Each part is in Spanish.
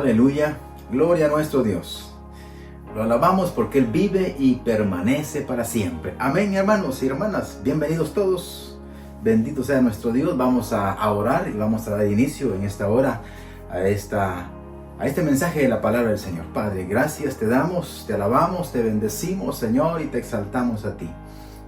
Aleluya, gloria a nuestro Dios. Lo alabamos porque Él vive y permanece para siempre. Amén, hermanos y hermanas. Bienvenidos todos. Bendito sea nuestro Dios. Vamos a orar y vamos a dar inicio en esta hora a este mensaje de la palabra del Señor. Padre, gracias te damos, te alabamos, te bendecimos, Señor, y te exaltamos a ti.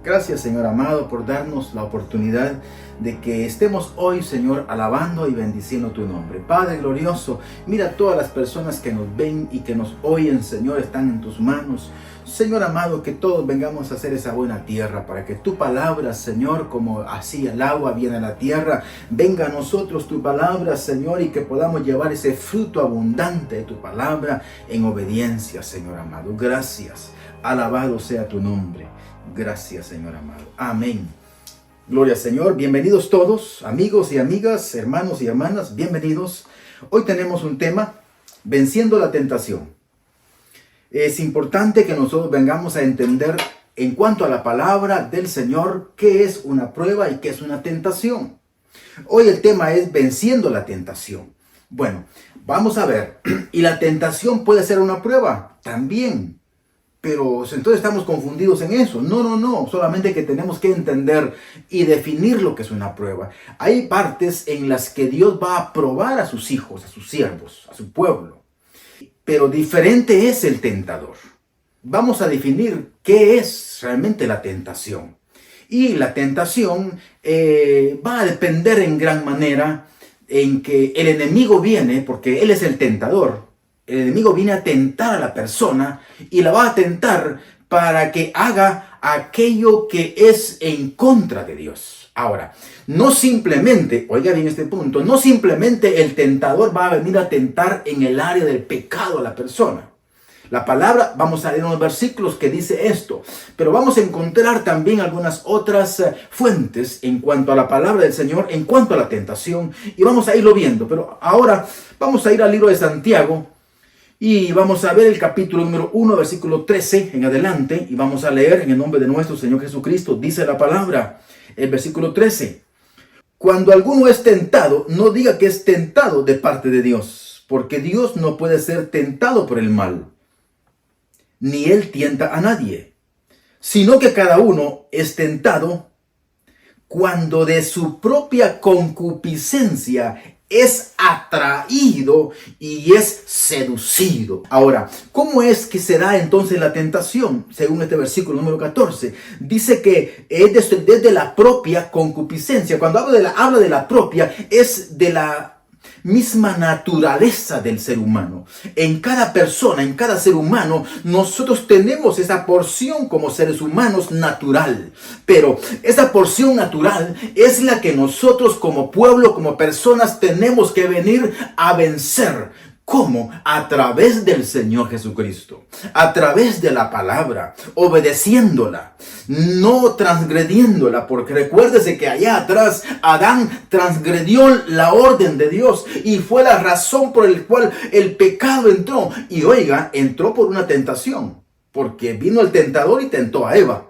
Gracias, Señor amado, por darnos la oportunidad de que estemos hoy, Señor, alabando y bendiciendo tu nombre. Padre glorioso, mira todas las personas que nos ven y que nos oyen, Señor, están en tus manos. Señor amado, que todos vengamos a hacer esa buena tierra para que tu palabra, Señor, como así el agua viene a la tierra, venga a nosotros tu palabra, Señor, y que podamos llevar ese fruto abundante de tu palabra en obediencia, Señor amado. Gracias, alabado sea tu nombre. Gracias, Señor amado. Amén. Gloria al Señor. Bienvenidos todos, amigos y amigas, hermanos y hermanas. Bienvenidos. Hoy tenemos un tema, venciendo la tentación. Es importante que nosotros vengamos a entender en cuanto a la palabra del Señor, qué es una prueba y qué es una tentación. Hoy el tema es venciendo la tentación. Bueno, vamos a ver. ¿Y la tentación puede ser una prueba? También. Pero entonces estamos confundidos en eso. No. Solamente que tenemos que entender y definir lo que es una prueba. Hay partes en las que Dios va a probar a sus hijos, a sus siervos, a su pueblo. Pero diferente es el tentador. Vamos a definir qué es realmente la tentación. Y la tentación va a depender en gran manera en que el enemigo viene, porque él es el tentador. El enemigo viene a tentar a la persona y la va a tentar para que haga aquello que es en contra de Dios. Ahora, no simplemente, oiga bien este punto, no simplemente el tentador va a venir a tentar en el área del pecado a la persona. La palabra, vamos a leer unos versículos que dice esto, pero vamos a encontrar también algunas otras fuentes en cuanto a la palabra del Señor, en cuanto a la tentación, y vamos a irlo viendo. Pero ahora vamos a ir al libro de Santiago, y vamos a ver el capítulo número 1, versículo 13 en adelante. Y vamos a leer en el nombre de nuestro Señor Jesucristo. Dice la palabra, el versículo 13. Cuando alguno es tentado, no diga que es tentado de parte de Dios. Porque Dios no puede ser tentado por el mal. Ni Él tienta a nadie. Sino que cada uno es tentado cuando de su propia concupiscencia es atraído y es seducido. Ahora, ¿cómo es que se da entonces la tentación? Según este versículo número 14, dice que es desde la propia concupiscencia. Cuando habla de la propia, es de la misma naturaleza del ser humano. En cada persona, en cada ser humano, nosotros tenemos esa porción como seres humanos natural. Pero esa porción natural es la que nosotros como pueblo, como personas, tenemos que venir a vencer. ¿Cómo? A través del Señor Jesucristo, a través de la palabra, obedeciéndola, no transgrediéndola, porque recuérdese que allá atrás Adán transgredió la orden de Dios y fue la razón por la cual el pecado entró. Y oiga, entró por una tentación, porque vino el tentador y tentó a Eva.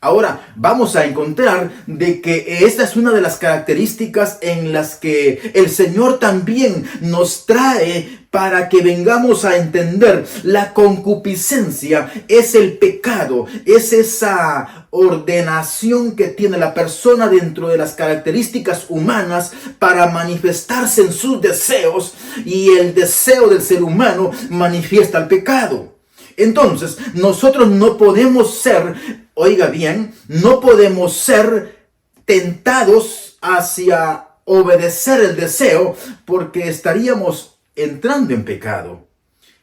Ahora vamos a encontrar de que esta es una de las características en las que el Señor también nos trae para que vengamos a entender. La concupiscencia es el pecado, es esa ordenación que tiene la persona dentro de las características humanas para manifestarse en sus deseos, y el deseo del ser humano manifiesta el pecado. Entonces, nosotros no podemos ser, oiga bien, no podemos ser tentados hacia obedecer el deseo, porque estaríamos entrando en pecado.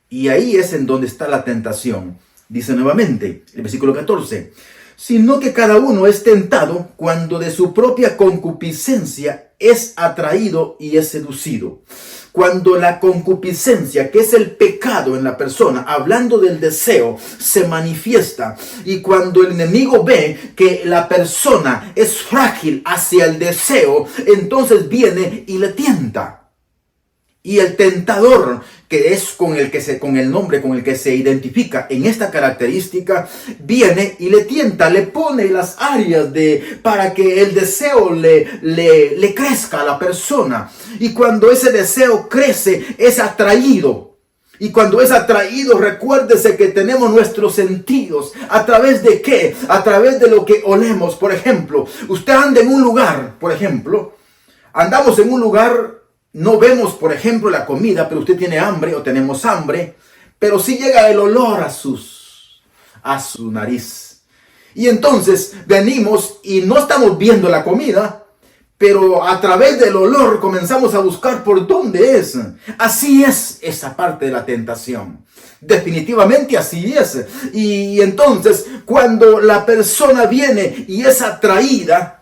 Y ahí es en donde está la tentación. Dice nuevamente el versículo 14, sino que cada uno es tentado cuando de su propia concupiscencia es atraído y es seducido. Cuando la concupiscencia, que es el pecado en la persona, hablando del deseo, se manifiesta, y cuando el enemigo ve que la persona es frágil hacia el deseo, entonces viene y le tienta. Y el tentador, que es con el nombre con el que se identifica en esta característica, viene y le tienta, le pone las áreas para que el deseo le crezca a la persona. Y cuando ese deseo crece, es atraído. Y cuando es atraído, recuérdese que tenemos nuestros sentidos. ¿A través de qué? A través de lo que olemos. Por ejemplo, usted anda en un lugar, por ejemplo, andamos en un lugar, no vemos, por ejemplo, la comida, pero usted tiene hambre o tenemos hambre, pero sí llega el olor a su nariz. Y entonces venimos y no estamos viendo la comida, pero a través del olor comenzamos a buscar por dónde es. Así es esa parte de la tentación. Definitivamente así es. Y entonces cuando la persona viene y es atraída,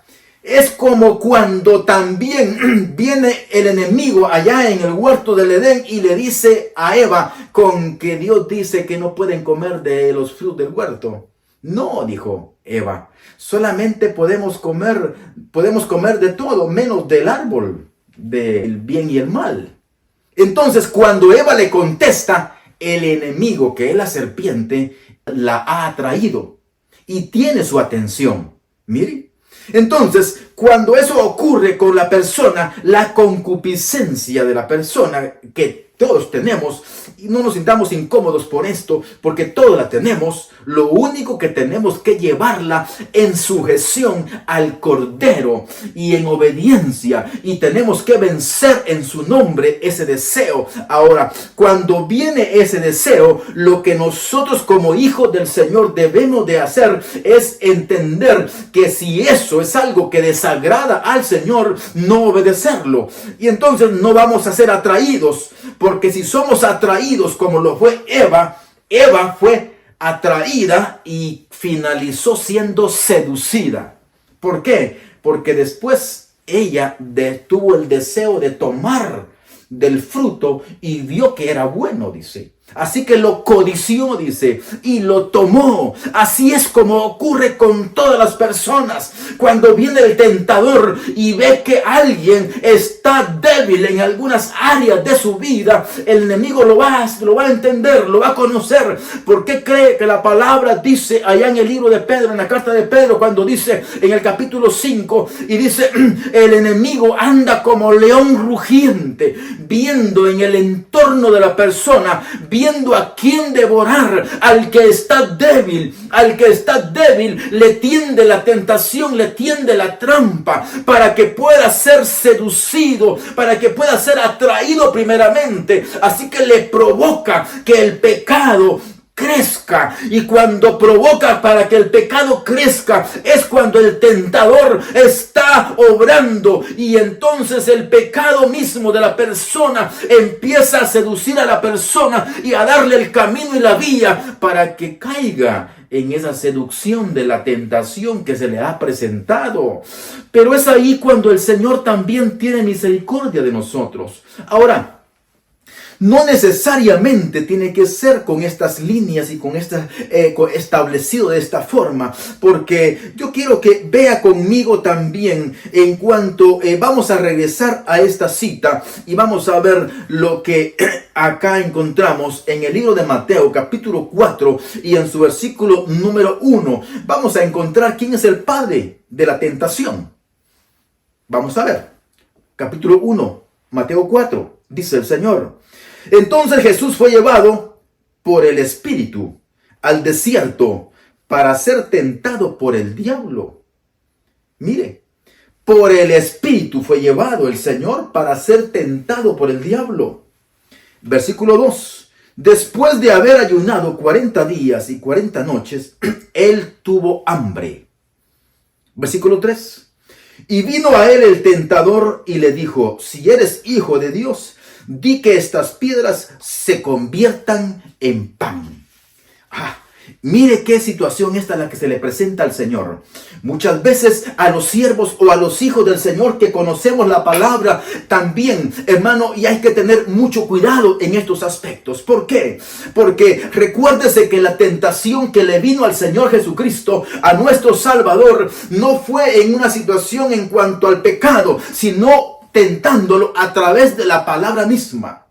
es como cuando también viene el enemigo allá en el huerto del Edén y le dice a Eva con que Dios dice que no pueden comer de los frutos del huerto. No, dijo Eva, solamente podemos comer de todo, menos del árbol del bien y el mal. Entonces, cuando Eva le contesta, el enemigo, que es la serpiente, la ha atraído y tiene su atención. Mire. Entonces, cuando eso ocurre con la persona, la concupiscencia de la persona que todos tenemos, y no nos sintamos incómodos por esto, porque todos la tenemos, lo único que tenemos que llevarla en sujeción al Cordero y en obediencia, y tenemos que vencer en su nombre ese deseo. Ahora, cuando viene ese deseo, lo que nosotros como hijos del Señor debemos de hacer es entender que si eso es algo que desagrada al Señor, no obedecerlo, y entonces no vamos a ser atraídos. Porque si somos atraídos como lo fue Eva, Eva fue atraída y finalizó siendo seducida. ¿Por qué? Porque después ella tuvo el deseo de tomar del fruto y vio que era bueno, dice. Así que lo codició, dice, y lo tomó. Así es como ocurre con todas las personas. Cuando viene el tentador y ve que alguien está débil en algunas áreas de su vida, el enemigo lo va a entender, lo va a conocer. ¿Por qué cree que la palabra dice allá en el libro de Pedro, en la carta de Pedro, cuando dice en el capítulo 5, y dice, el enemigo anda como león rugiente, viendo en el entorno de la persona, viendo a quién devorar? Al que está débil le tiende la tentación, le tiende la trampa para que pueda ser seducido, para que pueda ser atraído primeramente. Así que le provoca que el pecado crezca, y cuando provoca para que el pecado crezca es cuando el tentador está obrando, y entonces el pecado mismo de la persona empieza a seducir a la persona y a darle el camino y la vía para que caiga en esa seducción de la tentación que se le ha presentado. Pero es ahí cuando el Señor también tiene misericordia de nosotros. Ahora, no necesariamente tiene que ser con estas líneas y con establecido de esta forma, porque yo quiero que vea conmigo también en cuanto vamos a regresar a esta cita y vamos a ver lo que acá encontramos en el libro de Mateo capítulo 4 y en su versículo número 1. Vamos a encontrar quién es el padre de la tentación. Vamos a ver, capítulo 1, Mateo 4, dice el Señor: entonces Jesús fue llevado por el Espíritu al desierto para ser tentado por el diablo. Mire, por el Espíritu fue llevado el Señor para ser tentado por el diablo. Versículo 2. Después de haber ayunado 40 días y 40 noches, él tuvo hambre. Versículo 3. Y vino a él el tentador y le dijo: si eres hijo de Dios, di que estas piedras se conviertan en pan. Mire qué situación esta la que se le presenta al Señor. Muchas veces a los siervos o a los hijos del Señor que conocemos la palabra también, hermano, y hay que tener mucho cuidado en estos aspectos. ¿Por qué? Porque recuérdese que la tentación que le vino al Señor Jesucristo, a nuestro Salvador, no fue en una situación en cuanto al pecado, sino tentándolo a través de la palabra misma.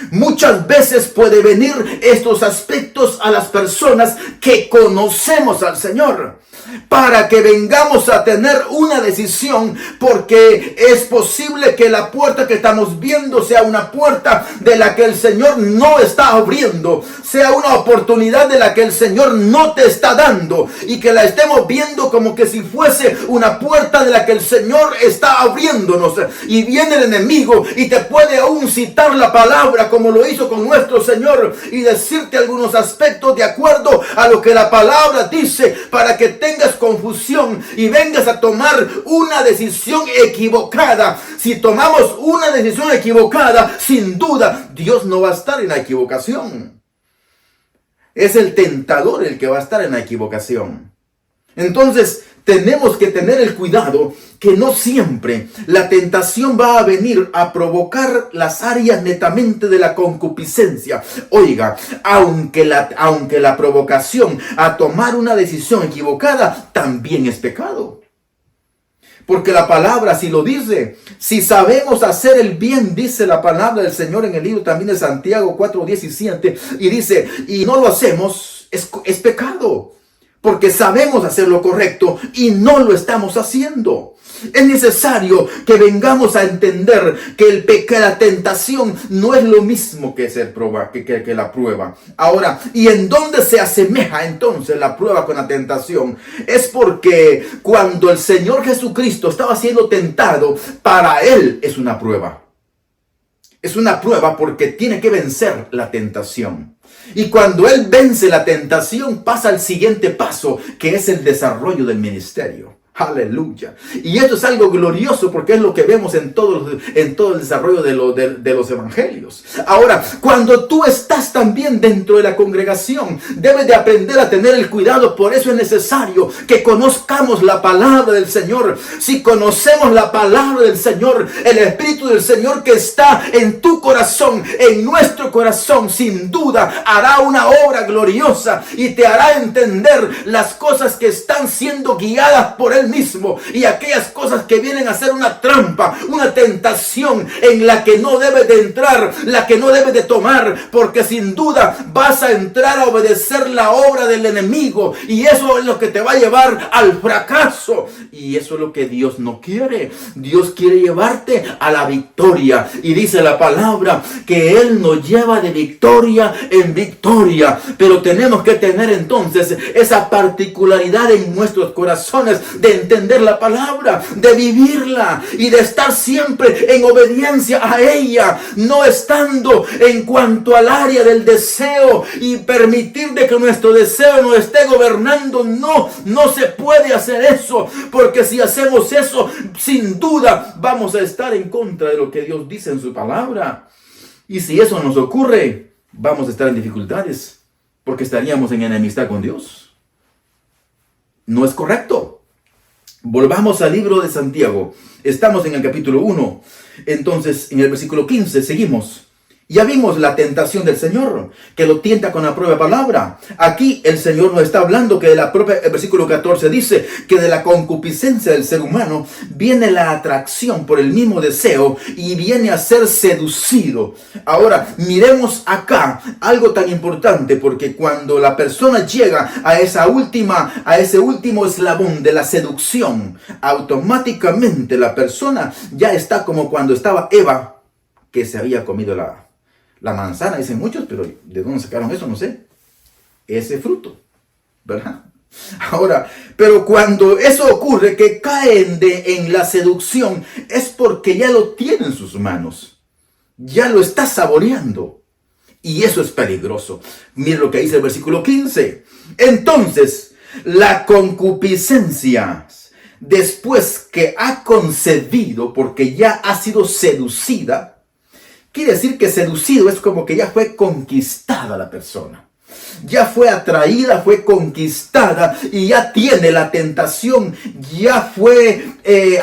Muchas veces puede venir estos aspectos a las personas que conocemos al Señor, para que vengamos a tener una decisión, porque es posible que la puerta que estamos viendo sea una puerta de la que el Señor no está abriendo, sea una oportunidad de la que el Señor no te está dando, y que la estemos viendo como que si fuese una puerta de la que el Señor está abriéndonos, y viene el enemigo y te puede aún citar la palabra como lo hizo con nuestro Señor, y decirte algunos aspectos de acuerdo a lo que la palabra dice, para que tengas confusión y vengas a tomar una decisión equivocada. Si tomamos una decisión equivocada, sin duda Dios no va a estar en la equivocación. Es el tentador el que va a estar en la equivocación. Entonces tenemos que tener el cuidado que no siempre la tentación va a venir a provocar las áreas netamente de la concupiscencia. Oiga, aunque la provocación a tomar una decisión equivocada también es pecado. Porque la palabra así lo dice. Si sabemos hacer el bien, dice la palabra del Señor en el libro también de Santiago 4:17, y dice, y no lo hacemos, es pecado. Porque sabemos hacer lo correcto y no lo estamos haciendo. Es necesario que vengamos a entender que la tentación no es lo mismo que la prueba. Ahora, ¿y en dónde se asemeja entonces la prueba con la tentación? Es porque cuando el Señor Jesucristo estaba siendo tentado, para Él es una prueba. Es una prueba porque tiene que vencer la tentación. Y cuando Él vence la tentación, pasa al siguiente paso, que es el desarrollo del ministerio. Aleluya. Y esto es algo glorioso, porque es lo que vemos en todo el desarrollo de los evangelios. Ahora, cuando tú estás también dentro de la congregación, debes de aprender a tener el cuidado. Por eso es necesario que conozcamos la palabra del Señor. Si conocemos la palabra del Señor, el Espíritu del Señor que está en tu corazón, en nuestro corazón, sin duda hará una obra gloriosa y te hará entender las cosas que están siendo guiadas por Él mismo, y aquellas cosas que vienen a ser una trampa, una tentación en la que no debes de entrar, la que no debes de tomar, porque sin duda vas a entrar a obedecer la obra del enemigo, y eso es lo que te va a llevar al fracaso, y eso es lo que Dios no quiere. Dios quiere llevarte a la victoria, y dice la palabra que Él nos lleva de victoria en victoria, pero tenemos que tener entonces esa particularidad en nuestros corazones de entender la palabra, de vivirla y de estar siempre en obediencia a ella, no estando en cuanto al área del deseo y permitir de que nuestro deseo nos esté gobernando. No se puede hacer eso, porque si hacemos eso, sin duda vamos a estar en contra de lo que Dios dice en su palabra. Y si eso nos ocurre, vamos a estar en dificultades, porque estaríamos en enemistad con Dios. No es correcto. Volvamos al libro de Santiago. Estamos en el capítulo 1. Entonces, en el versículo 15, seguimos. Ya vimos la tentación del Señor, que lo tienta con la propia palabra. Aquí el Señor nos está hablando que el versículo 14 dice que de la concupiscencia del ser humano viene la atracción por el mismo deseo y viene a ser seducido. Ahora, miremos acá algo tan importante, porque cuando la persona llega a ese último eslabón de la seducción, automáticamente la persona ya está como cuando estaba Eva, que se había comido la manzana, dicen muchos, pero ¿de dónde sacaron eso? No sé. Ese fruto, ¿verdad? Ahora, pero cuando eso ocurre, que caen en la seducción, es porque ya lo tiene en sus manos. Ya lo está saboreando. Y eso es peligroso. Mira lo que dice el versículo 15. Entonces, la concupiscencia, después que ha concebido, porque ya ha sido seducida, quiere decir que seducido es como que ya fue conquistada la persona. Ya fue atraída, fue conquistada y ya tiene la tentación, ya fue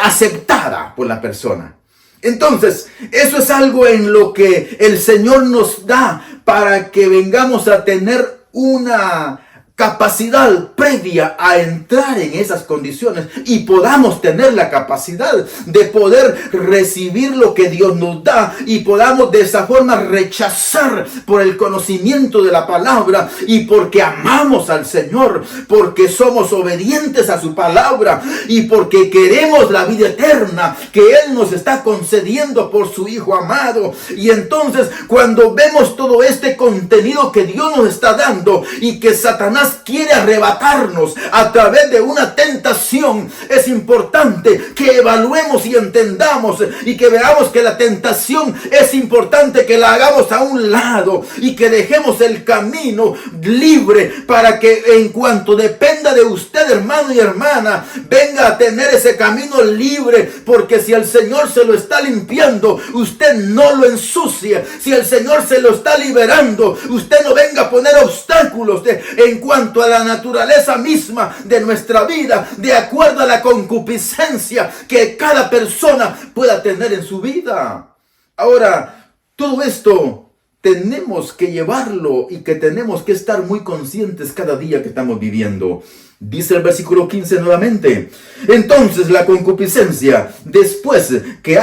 aceptada por la persona. Entonces, eso es algo en lo que el Señor nos da para que vengamos a tener una capacidad previa a entrar en esas condiciones y podamos tener la capacidad de poder recibir lo que Dios nos da y podamos de esa forma rechazar por el conocimiento de la palabra y porque amamos al Señor, porque somos obedientes a su palabra y porque queremos la vida eterna que Él nos está concediendo por su Hijo amado. Y entonces cuando vemos todo este contenido que Dios nos está dando y que Satanás quiere arrebatarnos a través de una tentación, es importante que evaluemos y entendamos y que veamos que la tentación es importante que la hagamos a un lado y que dejemos el camino libre para que en cuanto dependa de usted, hermano y hermana, venga a tener ese camino libre, porque si el Señor se lo está limpiando, usted no lo ensucie. Si el Señor se lo está liberando, usted no venga a poner obstáculos en cuanto a la naturaleza misma de nuestra vida, de acuerdo a la concupiscencia que cada persona pueda tener en su vida. Ahora, todo esto tenemos que llevarlo y que tenemos que estar muy conscientes cada día que estamos viviendo. Dice el versículo 15 nuevamente: entonces la concupiscencia, después de que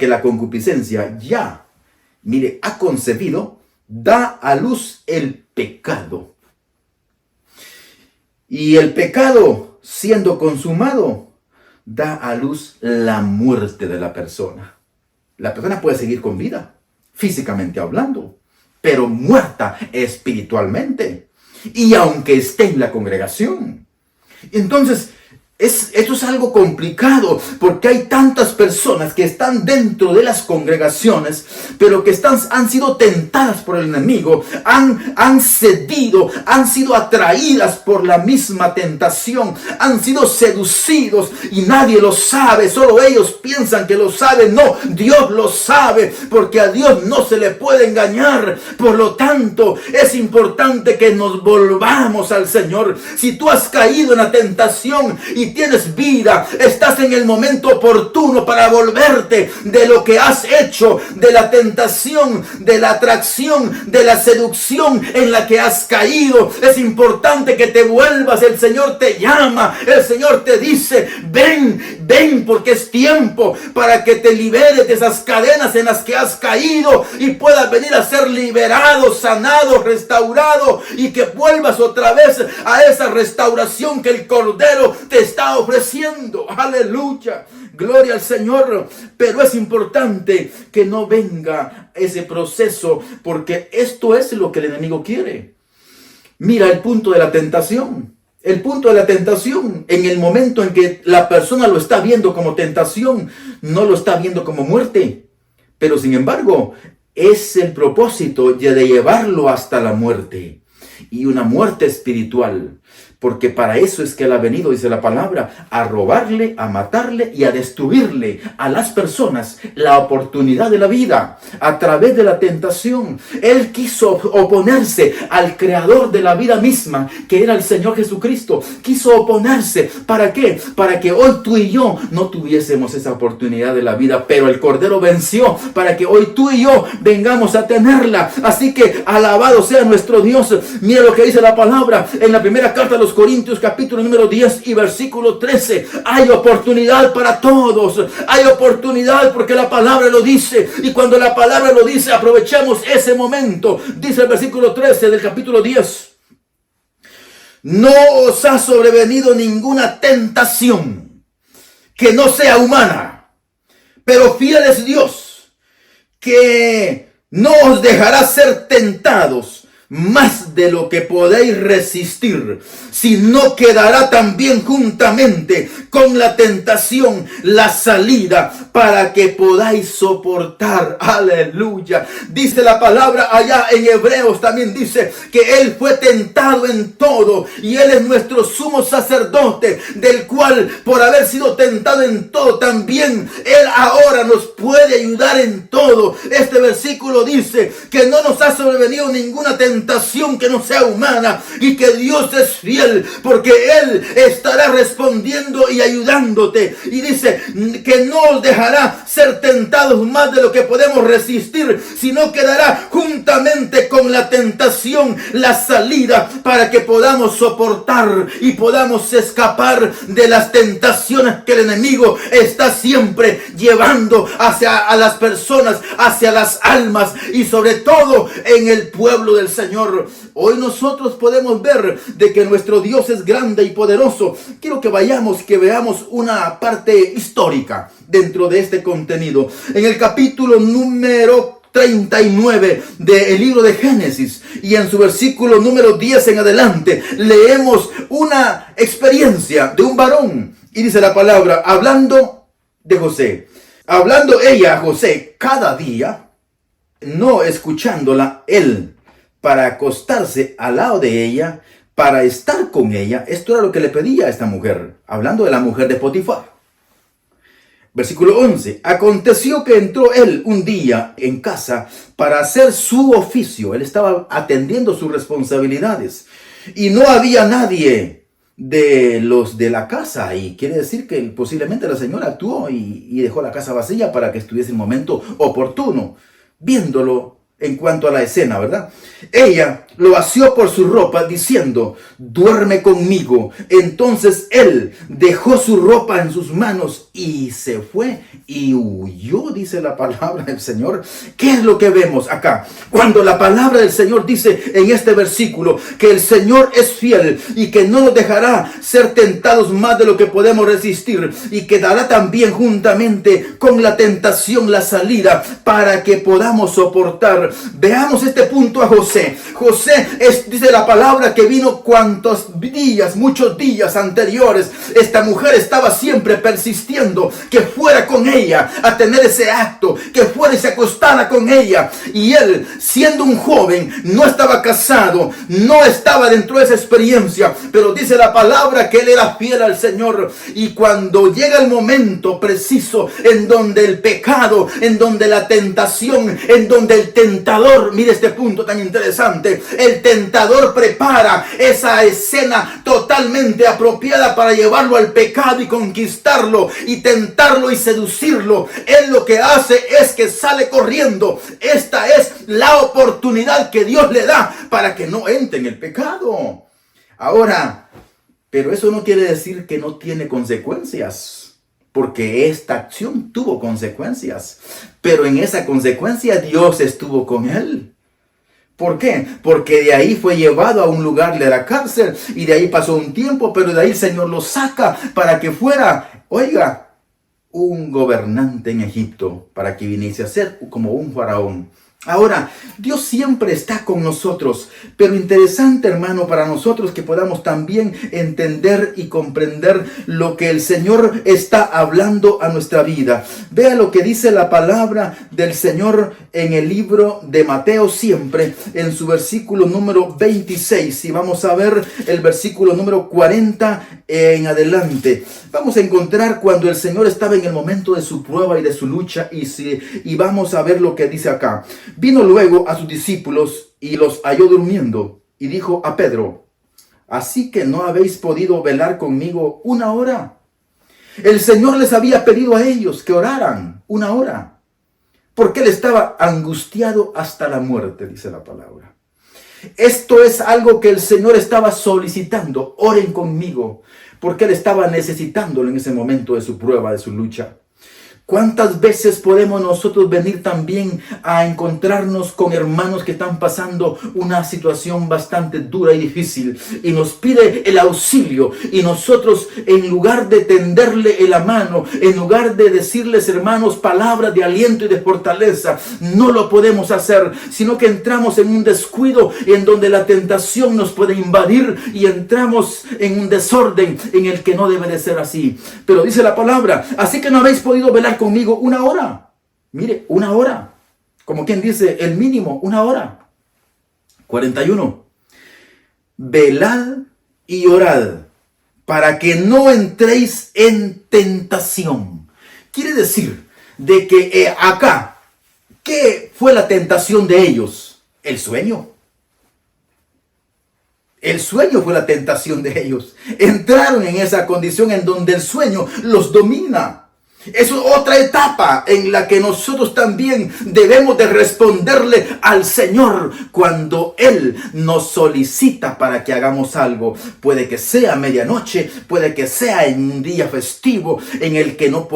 la concupiscencia ya, ha concebido, da a luz el pecado. Y el pecado, siendo consumado, da a luz la muerte de la persona. La persona puede seguir con vida, físicamente hablando, pero muerta espiritualmente. Y aunque esté en la congregación. Entonces, esto es algo complicado, porque hay tantas personas que están dentro de las congregaciones, pero que han sido tentadas por el enemigo, han cedido, han sido atraídas por la misma tentación, han sido seducidos y nadie lo sabe, solo ellos piensan que lo saben. No, Dios lo sabe, porque a Dios no se le puede engañar. Por lo tanto, es importante que nos volvamos al Señor. Si tú has caído en la tentación y tienes vida, estás en el momento oportuno para volverte de lo que has hecho, de la tentación, de la atracción, de la seducción en la que has caído. Es importante que te vuelvas. El Señor te llama, el Señor te dice: ven, porque es tiempo para que te liberes de esas cadenas en las que has caído y puedas venir a ser liberado, sanado, restaurado, y que vuelvas otra vez a esa restauración que el Cordero te está ofreciendo. Aleluya, gloria al Señor. Pero es importante que no venga ese proceso, porque esto es lo que el enemigo quiere. Mira el punto de la tentación. El punto de la tentación, en el momento en que la persona lo está viendo como tentación, no lo está viendo como muerte. Pero sin embargo, es el propósito de llevarlo hasta la muerte, y una muerte espiritual. Porque para eso es que Él ha venido, dice la palabra, a robarle, a matarle y a destruirle a las personas la oportunidad de la vida a través de la tentación. Él quiso oponerse al creador de la vida misma, que era el Señor Jesucristo. Quiso oponerse. ¿Para qué? Para que hoy tú y yo no tuviésemos esa oportunidad de la vida, pero el Cordero venció para que hoy tú y yo vengamos a tenerla. Así que alabado sea nuestro Dios. Mira lo que dice la palabra en la primera carta a los Corintios, capítulo número 10 y versículo 13. Hay oportunidad para todos. Hay oportunidad porque la palabra lo dice. Y cuando la palabra lo dice, aprovechemos ese momento. Dice el versículo 13 del capítulo 10. No os ha sobrevenido ninguna tentación que no sea humana, pero fiel es Dios, que no os dejará ser tentados más de lo que podéis resistir, sino que dará también juntamente con la tentación la salida para que podáis soportar. Aleluya. Dice la palabra allá en Hebreos, también dice que Él fue tentado en todo y Él es nuestro sumo sacerdote, del cual por haber sido tentado en todo, también Él ahora nos puede ayudar en todo. Este versículo dice que no nos ha sobrevenido ninguna tentación que que no sea humana, y que Dios es fiel, porque Él estará respondiendo y ayudándote. Y dice que no os dejará ser tentados más de lo que podemos resistir, sino que dará juntamente con la tentación la salida para que podamos soportar y podamos escapar de las tentaciones que el enemigo está siempre llevando a las personas, hacia las almas y sobre todo en el pueblo del Señor. Hoy nosotros podemos ver de que nuestro Dios es grande y poderoso. Quiero que veamos una parte histórica dentro de este contenido. En el capítulo número 39 del libro de Génesis, y en su versículo número 10 en adelante, leemos una experiencia de un varón. Y dice la palabra, hablando de José, hablando ella a José cada día, no escuchándola él, para acostarse al lado de ella, para estar con ella. Esto era lo que le pedía a esta mujer, hablando de la mujer de Potifar. Versículo 11. Aconteció que entró él un día en casa para hacer su oficio. Él estaba atendiendo sus responsabilidades. Y no había nadie de los de la casa. Y quiere decir que posiblemente la señora actuó y dejó la casa vacía para que estuviese en momento oportuno. Viéndolo en cuanto a la escena, ¿verdad? Ella lo asió por su ropa diciendo, duerme conmigo. Entonces él dejó su ropa en sus manos y se fue y huyó, dice la palabra del Señor. ¿Qué es lo que vemos acá? Cuando la palabra del Señor dice en este versículo que el Señor es fiel y que no nos dejará ser tentados más de lo que podemos resistir, y que dará también juntamente con la tentación la salida para que podamos soportar. Veamos este punto a José. José dice la palabra que vino muchos días anteriores. Esta mujer estaba siempre persistiendo que fuera con ella a tener ese acto, que fuera y se acostara con ella. Y él, siendo un joven, no estaba casado, no estaba dentro de esa experiencia, pero dice la palabra que él era fiel al Señor. Y cuando llega el momento preciso en donde el pecado, en donde la tentación, en donde el tentador, mire este punto tan interesante, el tentador prepara esa escena totalmente apropiada para llevarlo al pecado y conquistarlo y tentarlo y seducirlo. Él lo que hace es que sale corriendo. Esta es la oportunidad que Dios le da para que no entre en el pecado. Ahora, pero eso no quiere decir que no tiene consecuencias, porque esta acción tuvo consecuencias, pero en esa consecuencia Dios estuvo con él. ¿Por qué? Porque de ahí fue llevado a un lugar de la cárcel y de ahí pasó un tiempo, pero de ahí el Señor lo saca para que fuera, oiga, un gobernante en Egipto, para que viniese a ser como un faraón. Ahora, Dios siempre está con nosotros, pero interesante, hermano, para nosotros que podamos también entender y comprender lo que el Señor está hablando a nuestra vida. Vea lo que dice la palabra del Señor en el libro de Mateo siempre, en su versículo número 26. Y vamos a ver el versículo número 40 en adelante. Vamos a encontrar cuando el Señor estaba en el momento de su prueba y de su lucha, y vamos a ver lo que dice acá. Vino luego a sus discípulos y los halló durmiendo, y dijo a Pedro, ¿así que no habéis podido velar conmigo una hora? El Señor les había pedido a ellos que oraran una hora, porque él estaba angustiado hasta la muerte, dice la palabra. Esto es algo que el Señor estaba solicitando. Oren conmigo, porque él estaba necesitándolo en ese momento de su prueba, de su lucha. ¿Cuántas veces podemos nosotros venir también a encontrarnos con hermanos que están pasando una situación bastante dura y difícil y nos pide el auxilio, y nosotros, en lugar de tenderle la mano, en lugar de decirles, hermanos, palabras de aliento y de fortaleza, no lo podemos hacer, sino que entramos en un descuido en donde la tentación nos puede invadir y entramos en un desorden en el que no debe de ser así? Pero dice la palabra, así que no habéis podido velar conmigo una hora. Mire, una hora. Como quien dice, el mínimo, una hora. 41. Velad y orad para que no entréis en tentación. Quiere decir de que acá, ¿qué fue la tentación de ellos? El sueño. El sueño fue la tentación de ellos. Entraron en esa condición en donde el sueño los domina. Es otra etapa en la que nosotros también debemos de responderle al Señor cuando Él nos solicita para que hagamos algo. Puede que sea medianoche, puede que sea en un día festivo en el que no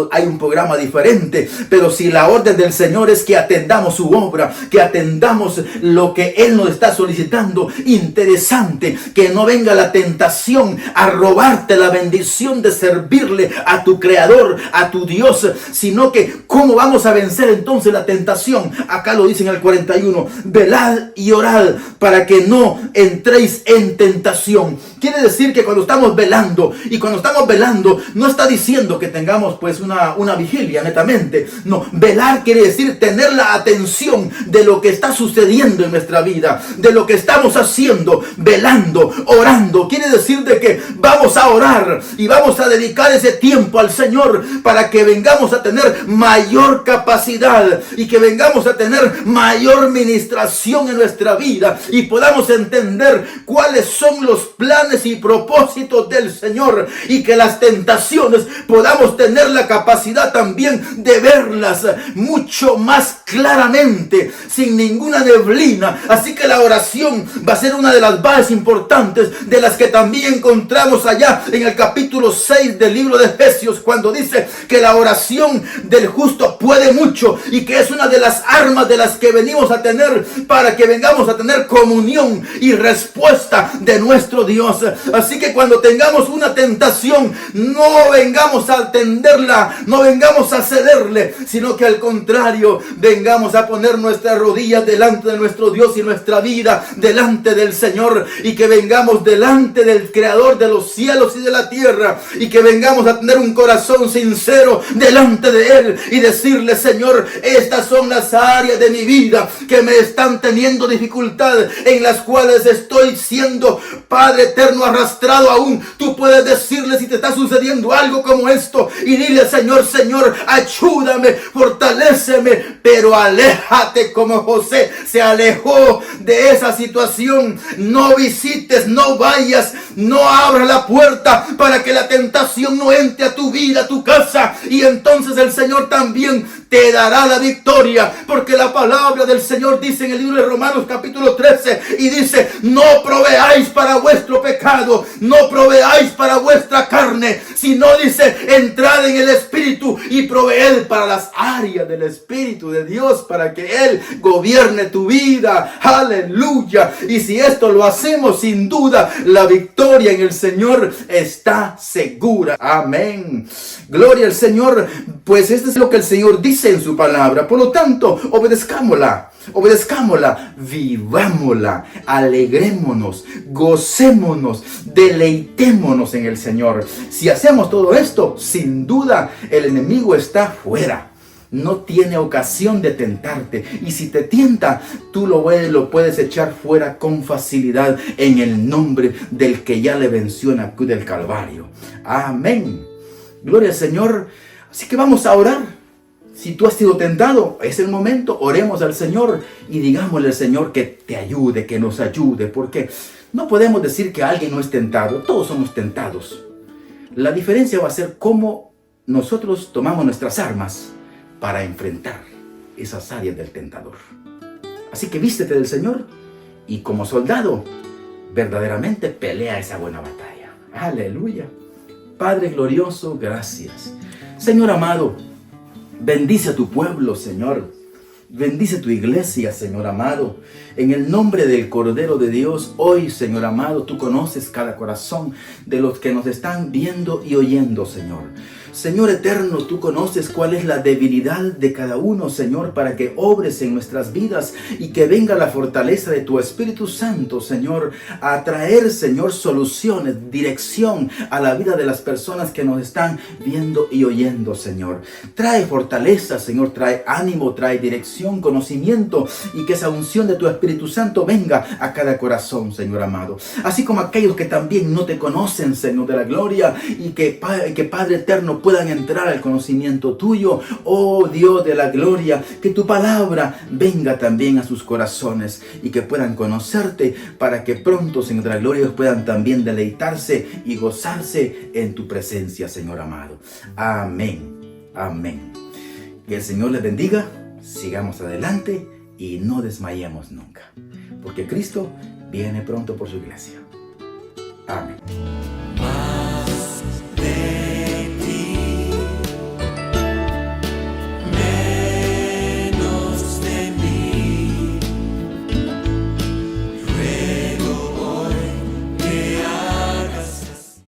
hay un programa diferente. Pero si la orden del Señor es que atendamos su obra, que atendamos lo que Él nos está solicitando, interesante, que no venga la tentación a robarte la bendición de servirle a tu Creador, a tu Dios, sino que ¿cómo vamos a vencer entonces la tentación? Acá lo dice en el 41, velad y orad para que no entréis en tentación. Quiere decir que cuando estamos velando, y cuando estamos velando, no está diciendo que tengamos pues una vigilia netamente. No, velar quiere decir tener la atención de lo que está sucediendo en nuestra vida, de lo que estamos haciendo, velando, orando. Quiere decir de que vamos a orar y vamos a dedicar ese tiempo al Señor para que vengamos a tener mayor capacidad y que vengamos a tener mayor ministración en nuestra vida y podamos entender cuáles son los planes y propósitos del Señor, y que las tentaciones podamos tener la capacidad también de verlas mucho más claramente, sin ninguna neblina. Así que la oración va a ser una de las bases importantes, de las que también encontramos allá en el capítulo 6 del libro de Efesios, cuando dice que la oración del justo puede mucho, y que es una de las armas de las que venimos a tener para que vengamos a tener comunión y respuesta de nuestro Dios. Así que cuando tengamos una tentación, no vengamos a atenderla, no vengamos a cederle, sino que al contrario, vengamos a poner nuestras rodillas delante de nuestro Dios y nuestra vida delante del Señor, y que vengamos delante del Creador de los cielos y de la tierra, y que vengamos a tener un corazón sincero delante de Él y decirle: Señor, estas son las áreas de mi vida que me están teniendo dificultad, en las cuales estoy siendo, Padre eterno, arrastrado aún. Tú puedes decirle si te está sucediendo algo como esto, y dile: Señor, ayúdame, fortaléceme, pero aléjate como José se alejó de esa situación. No visites, no vayas, no abras la puerta para que la tentación no entre a tu vida, a tu casa, y entonces el Señor también te dará la victoria, porque la palabra del Señor dice en el libro de Romanos capítulo 13, y dice: no proveáis para vuestro pecado, no proveáis para vuestra carne, sino dice: entrad en el Espíritu y proveed para las áreas del Espíritu de Dios, para que Él gobierne tu vida. Aleluya. Y si esto lo hacemos, sin duda la victoria en el Señor está segura. Amén. Gloria al Señor. Pues esto es lo que el Señor dice en su palabra. Por lo tanto, obedezcámosla, vivámosla, alegrémonos, gocémonos, deleitémonos en el Señor. Si hacemos todo esto, sin duda el enemigo está fuera. No tiene ocasión de tentarte, y si te tienta, tú lo puedes echar fuera con facilidad en el nombre del que ya le venció en la cruz del Calvario. Amén. Gloria al Señor. Así que vamos a orar. Si tú has sido tentado, es el momento. Oremos al Señor y digámosle al Señor que te ayude, que nos ayude, porque no podemos decir que alguien no es tentado. Todos somos tentados. La diferencia va a ser cómo nosotros tomamos nuestras armas para enfrentar esas áreas del tentador. Así que vístete del Señor y, como soldado, verdaderamente pelea esa buena batalla. Aleluya. Padre glorioso, gracias. Señor amado, bendice a tu pueblo, Señor. Bendice tu iglesia, Señor amado. En el nombre del Cordero de Dios, hoy, Señor amado, tú conoces cada corazón de los que nos están viendo y oyendo, Señor. Señor eterno, tú conoces cuál es la debilidad de cada uno, Señor, para que obres en nuestras vidas y que venga la fortaleza de tu Espíritu Santo, Señor, a traer, Señor, soluciones, dirección a la vida de las personas que nos están viendo y oyendo, Señor. Trae fortaleza, Señor, trae ánimo, trae dirección, conocimiento, y que esa unción de tu Espíritu Espíritu Santo venga a cada corazón, Señor amado. Así como aquellos que también no te conocen, Señor de la gloria, y que Padre eterno puedan entrar al conocimiento tuyo. Oh Dios de la gloria, que tu palabra venga también a sus corazones y que puedan conocerte, para que pronto, Señor de la gloria, ellos puedan también deleitarse y gozarse en tu presencia, Señor amado. Amén. Amén. Que el Señor les bendiga. Sigamos adelante y no desmayemos nunca, porque Cristo viene pronto por su iglesia. Amén.